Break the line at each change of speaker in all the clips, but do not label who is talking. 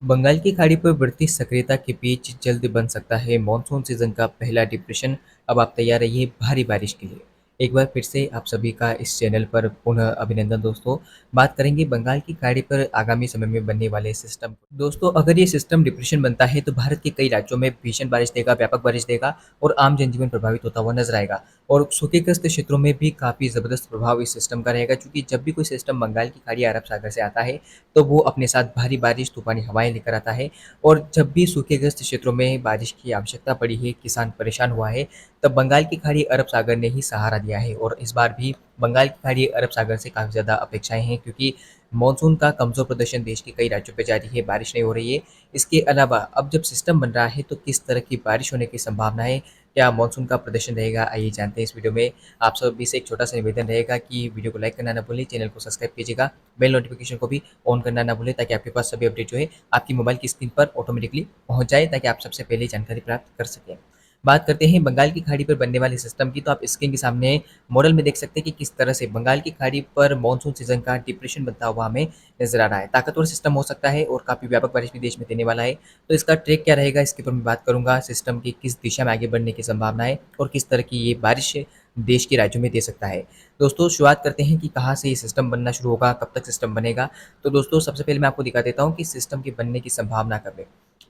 बंगाल की खाड़ी पर बढ़ती सक्रियता के बीच जल्द बन सकता है मानसून सीजन का पहला डिप्रेशन। अब आप तैयार रहिए भारी बारिश के लिए। एक बार फिर से आप सभी का इस चैनल पर पुनः अभिनंदन दोस्तों। बात करेंगे बंगाल की खाड़ी पर आगामी समय में बनने वाले सिस्टम। दोस्तों, अगर ये सिस्टम डिप्रेशन बनता है तो भारत के कई राज्यों में भीषण बारिश देगा, व्यापक बारिश देगा और आम जनजीवन प्रभावित होता हुआ नजर आएगा। और सूखेग्रस्त क्षेत्रों में भी काफी जबरदस्त प्रभाव इस सिस्टम का रहेगा, क्योंकि जब भी कोई सिस्टम बंगाल की खाड़ी अरब सागर से आता है तो वो अपने साथ भारी बारिश, तूफानी हवाएं लेकर आता है। और जब भी सूखेग्रस्त क्षेत्रों में बारिश की आवश्यकता पड़ी है, किसान परेशान हुआ है, तब बंगाल की खाड़ी अरब सागर ने ही सहारा दिया है। और इस बार भी बंगाल की खाड़ी अरब सागर से काफ़ी ज़्यादा अपेक्षाएं हैं, क्योंकि मानसून का कमज़ोर प्रदर्शन देश के कई राज्यों पर जारी है, बारिश नहीं हो रही है। इसके अलावा अब जब सिस्टम बन रहा है तो किस तरह की बारिश होने की संभावना है, क्या मानसून का प्रदर्शन रहेगा, आइए जानते हैं इस वीडियो में। आप सभी से एक छोटा सा निवेदन रहेगा कि वीडियो को लाइक करना ना भूलें, चैनल को सब्सक्राइब कीजिएगा, बेल नोटिफिकेशन को भी ऑन करना ना भूलें, ताकि आपके पास सभी अपडेट जो है आपकी मोबाइल की स्क्रीन पर ऑटोमेटिकली पहुंच जाए, ताकि आप सबसे पहले जानकारी प्राप्त कर सकें। बात करते हैं बंगाल की खाड़ी पर बनने वाले सिस्टम की, तो आप स्क्रीन के सामने मॉडल में देख सकते हैं कि किस तरह से बंगाल की खाड़ी पर मानसून सीजन का डिप्रेशन बनता हुआ हमें नजर आ रहा है। ताकतवर सिस्टम हो सकता है और काफ़ी व्यापक बारिश भी देश में देने वाला है। तो इसका ट्रैक क्या रहेगा, इसके ऊपर मैं बात करूंगा। सिस्टम की किस दिशा में आगे बढ़ने की संभावना है और किस तरह की ये बारिश देश के राज्यों में दे सकता है। दोस्तों, शुरुआत करते हैं कि कहाँ से ये सिस्टम बनना शुरू होगा, कब तक सिस्टम बनेगा। तो दोस्तों, सबसे पहले मैं आपको दिखा देता हूँ कि सिस्टम के बनने की संभावना कब है।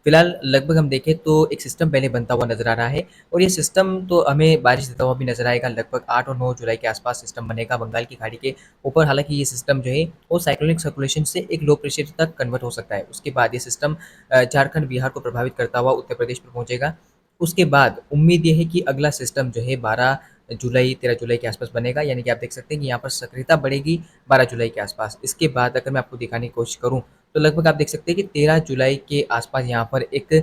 फिलहाल लगभग हम देखें तो एक सिस्टम पहले बनता हुआ नजर आ रहा है, और ये सिस्टम तो हमें बारिश देता हुआ भी नजर आएगा। लगभग 8 और 9 जुलाई के आसपास सिस्टम बनेगा बंगाल की खाड़ी के ऊपर। हालांकि ये सिस्टम जो है वो साइक्लोनिक सर्कुलेशन से एक लो प्रेशर तक कन्वर्ट हो सकता है। उसके बाद ये सिस्टम झारखंड, बिहार को प्रभावित करता हुआ उत्तर प्रदेश पर पहुंचेगा। उसके बाद उम्मीद ये है कि अगला सिस्टम जो है 12 जुलाई, 13 जुलाई के आसपास बनेगा। यानी कि आप देख सकते हैं कि यहाँ पर सक्रियता बढ़ेगी 12 जुलाई के आसपास। इसके बाद अगर मैं आपको दिखाने की कोशिश करूँ तो लगभग आप देख सकते हैं कि 13 जुलाई के आसपास यहाँ पर एक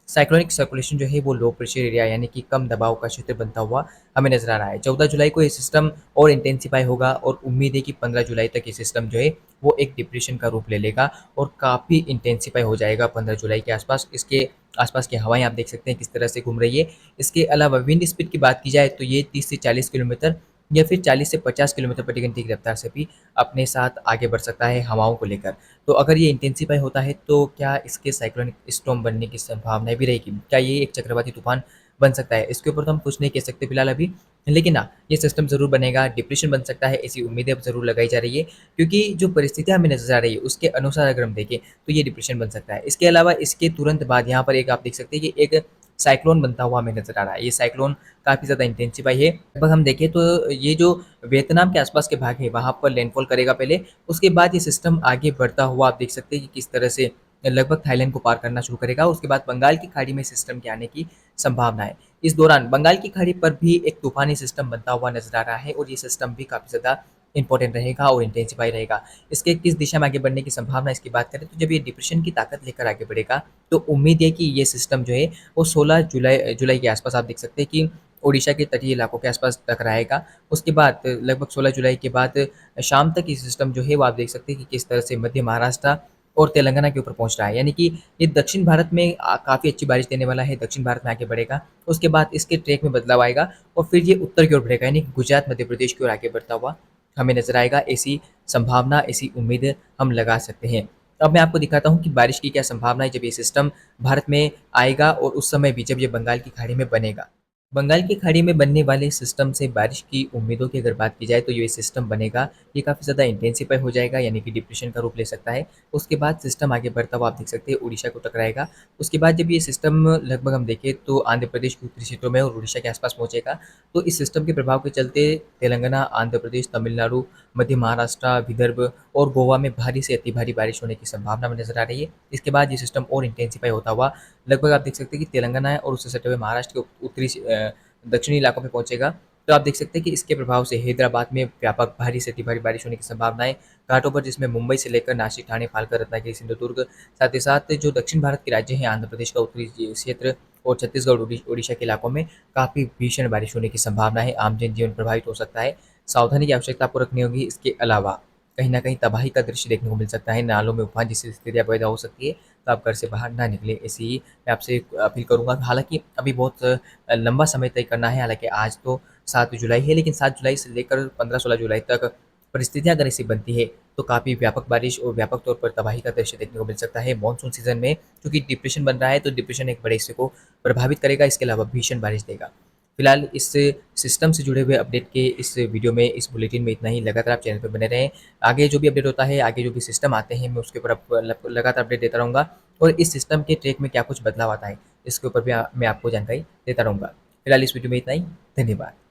साइक्लोनिक सर्कुलेशन जो है वो लो प्रेशर एरिया, यानी कि कम दबाव का क्षेत्र बनता हुआ हमें नजर आ रहा है। 14 जुलाई को ये सिस्टम और इंटेंसिफाई होगा, और उम्मीद है कि 15 जुलाई तक ये सिस्टम जो है वो एक डिप्रेशन का रूप ले लेगा और काफ़ी इंटेंसिफाई हो जाएगा 15 जुलाई के आसपास। इसके आसपास की हवाएं आप देख सकते हैं किस तरह से घूम रही है। इसके अलावा विंड स्पीड की बात की जाए तो ये 30 से 40 किलोमीटर या फिर 40 से 50 किलोमीटर प्रति घंटे की रफ्तार से भी अपने साथ आगे बढ़ सकता है हवाओं को लेकर। तो अगर ये इंटेंसिफाई होता है तो क्या इसके साइक्लोनिक स्टॉर्म बनने की संभावना भी रहेगी? क्या ये एक चक्रवाती तूफान बन सकता है? इसके ऊपर तो हम कुछ नहीं कह सकते फिलहाल अभी, लेकिन हाँ, ये सिस्टम ज़रूर बनेगा, डिप्रेशन बन सकता है, ऐसी उम्मीदें अब ज़रूर लगाई जा रही है। क्योंकि जो परिस्थितियाँ हमें नज़र आ रही है उसके अनुसार अगर हम देखें तो ये डिप्रेशन बन सकता है। इसके अलावा इसके तुरंत बाद यहाँ पर एक आप देख सकते हैं कि एक साइक्लोन बनता हुआ हमें नज़र आ रहा है। ये साइक्लोन काफ़ी ज़्यादा इंटेंसिफाई है। लगभग हम देखें तो ये जो वियतनाम के आसपास के भाग है वहाँ पर लैंडफॉल करेगा पहले। उसके बाद ये सिस्टम आगे बढ़ता हुआ आप देख सकते हैं कि किस तरह से लगभग थाईलैंड को पार करना शुरू करेगा। उसके बाद बंगाल की खाड़ी में सिस्टम के आने की संभावना है। इस दौरान बंगाल की खाड़ी पर भी एक तूफानी सिस्टम बनता हुआ नजर आ रहा है, और ये सिस्टम भी काफ़ी ज़्यादा इंपॉर्टेंट रहेगा और इंटेंसिफाई रहेगा। इसके किस दिशा में आगे बढ़ने की संभावना इसकी बात करें तो जब ये डिप्रेशन की ताकत लेकर आगे बढ़ेगा तो उम्मीद है कि ये सिस्टम जो है वो 16 जुलाई जुलाई के आसपास आप देख सकते हैं कि ओडिशा के तटीय इलाकों के आसपास टकराएगा। उसके बाद लगभग 16 जुलाई के बाद शाम तक ये सिस्टम जो है वो आप देख सकते हैं कि किस तरह से मध्य महाराष्ट्र और तेलंगाना के ऊपर पहुंच रहा है। यानी कि ये दक्षिण भारत में काफ़ी अच्छी बारिश देने वाला है, दक्षिण भारत में आगे बढ़ेगा। उसके बाद इसके ट्रैक में बदलाव आएगा और फिर ये उत्तर की ओर बढ़ेगा, यानी कि गुजरात, मध्य प्रदेश की ओर आगे बढ़ता हुआ हमें नजर आएगा। ऐसी संभावना, ऐसी उम्मीद हम लगा सकते हैं। अब मैं आपको दिखाता हूँ कि बारिश की क्या संभावना है जब ये सिस्टम भारत में आएगा, और उस समय भी जब ये बंगाल की खाड़ी में बनेगा। बंगाल की खाड़ी में बनने वाले सिस्टम से बारिश की उम्मीदों की अगर बात की जाए तो ये सिस्टम बनेगा, ये काफ़ी ज़्यादा इंटेंसिफाई हो जाएगा, यानी कि डिप्रेशन का रूप ले सकता है। उसके बाद सिस्टम आगे बढ़ता हुआ आप देख सकते हैं उड़ीसा को टकराएगा। उसके बाद जब ये सिस्टम लगभग हम देखें तो आंध्र प्रदेश के उत्तरी क्षेत्रों में और उड़ीसा के आसपास पहुंचेगा, तो इस सिस्टम के प्रभाव के चलते तेलंगाना, आंध्र प्रदेश, तमिलनाडु, मध्य महाराष्ट्र, विदर्भ और गोवा में भारी से अति भारी बारिश होने की संभावना में नजर आ रही है। इसके बाद ये सिस्टम और इंटेंसिफाई होता हुआ लगभग आप देख सकते हैं कि तेलंगाना और उससे सटे हुए महाराष्ट्र के उत्तरी दक्षिणी इलाकों में पहुंचेगा। तो आप देख सकते हैं कि इसके प्रभाव से हैदराबाद में व्यापक भारी से अति भारी बारिश होने की संभावना है। घाटों पर, जिसमें मुंबई से लेकर नासिक, ठाणे, पालघर, रत्नागिरी, सिंधुदुर्ग, साथ ही साथ जो दक्षिण भारत के राज्य हैं, आंध्र प्रदेश का उत्तरी क्षेत्र और छत्तीसगढ़, उड़ीसा के इलाकों में काफ़ी भीषण बारिश होने की संभावना है। आम जनजीवन प्रभावित हो सकता है, सावधानी की आवश्यकता आपको रखनी होगी। इसके अलावा कहीं न कहीं तबाही का दृश्य देखने को मिल सकता है, नालों में उफान जैसी स्थितियाँ पैदा हो सकती है, तो आप घर से बाहर ना निकलें, ऐसी ही मैं आपसे अपील करूँगा। हालाँकि अभी बहुत लंबा समय तय करना है, हालाँकि आज तो 7 जुलाई है, लेकिन 7 जुलाई से लेकर 15-16 जुलाई तक परिस्थितियाँ अगर ऐसी बनती है तो काफ़ी व्यापक बारिश और व्यापक तौर पर तबाही का दृश्य देखने को मिल सकता है मानसून सीज़न में, क्योंकि डिप्रेशन बन रहा है तो डिप्रेशन एक बड़े हिस्से को प्रभावित करेगा, इसके अलावा भीषण बारिश देगा। फिलहाल इस सिस्टम से जुड़े हुए अपडेट के इस वीडियो में, इस बुलेटिन में इतना ही। लगातार आप चैनल पर बने रहें। आगे जो भी अपडेट होता है, आगे जो भी सिस्टम आते हैं, मैं उसके ऊपर आपको लगातार अपडेट देता रहूँगा और इस सिस्टम के ट्रैक में क्या कुछ बदलाव आता है, इसके ऊपर भी मैं आपको जानकारी देता रहूँगा। फिलहाल इस वीडियो में इतना ही। धन्यवाद।